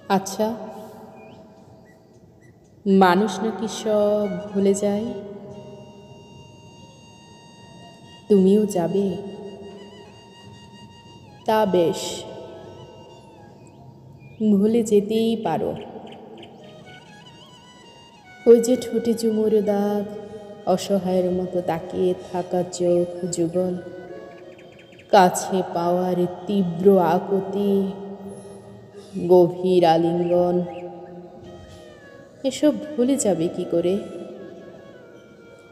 আচ্ছা, মানুষ নাকি সব ভুলে যায়? তুমিও যাবে? তা বেশ, ভুলে যেতেই পারো। ওই যে ঠোঁটে চুমুর দাগ, অসহায়ের মতো তাকিয়ে থাকা চোখ যুগল, কাছে পাওয়ার তীব্র আকুতি, গভীর আলিঙ্গন, এসব ভুলে যাবে কি করে?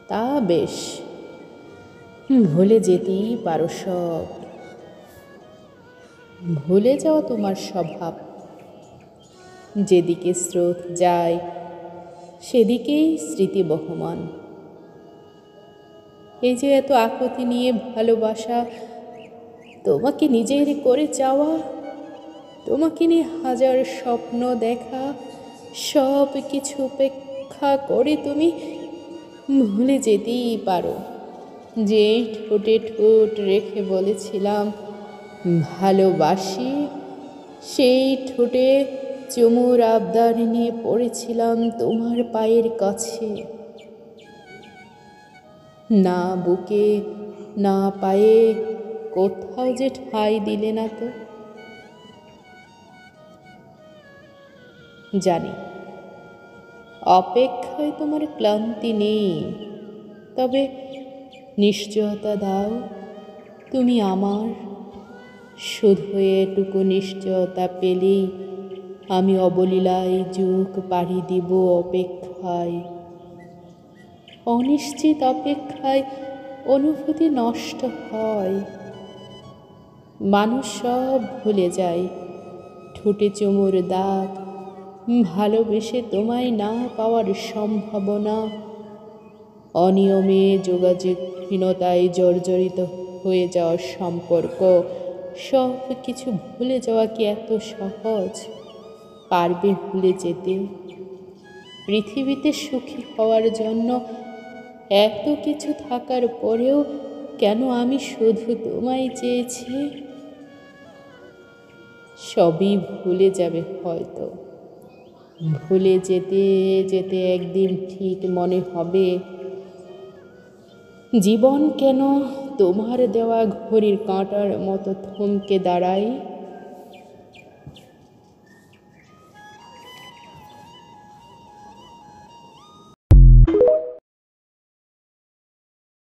তা বেশ, ভুলে যেতেই পারো সব। ভুলে যাও তোমার স্বভাব। যেদিকে স্রোত যায় সেদিকেই স্মৃতি বহমান। এই যে এত আকুতি নিয়ে ভালোবাসা, তোমাকে নিজের করে চাওয়া, তোমাকে নিয়ে হাজার স্বপ্ন দেখা, সব কিছু উপেক্ষা করে তুমি ভুলে যেতেই পারো যে ঠোঁটে ঠোঁট রেখে বলেছিলাম ভালোবাসি, সেই ঠোঁটে চুমুর আবদার নিয়ে পড়েছিলাম তোমার পায়ের কাছে। না বুকে না পায়ে কোথাও যে ঠাঁই দিলে না তো। জানি অপেক্ষায় তোমার ক্লান্তি নেই, তবে নিশ্চয়তা দাও তুমি আমার। শুধু এটুকু নিশ্চয়তা পেলেই আমি অবলীলায় যুগ পাড়ি দিব অপেক্ষায়। অনিশ্চিত অপেক্ষায় অনুভূতি নষ্ট হয়। মানুষ সব ভুলে যায়, ঠোঁটে চুমুর দাগ, ভালোবেসে তোমায় না পাওয়ার সম্ভাবনা, অনিয়মে যোগাযোগহীনতায় জর্জরিত হয়ে যাওয়ার সম্পর্ক, সব কিছু ভুলে যাওয়া কি এত সহজ? পারবে ভুলে যেতে? পৃথিবীতে সুখী হওয়ার জন্য এত কিছু থাকার পরেও কেন আমি শুধু তোমায় চেয়েছি? সবই ভুলে যাবে হয়তো। ভুলে যেতে যেতে একদিন ঠিক মনে হবে জীবন কেন তোমার দেওয়া ঘড়ির কাঁটার মতো থমকে দাঁড়ায়।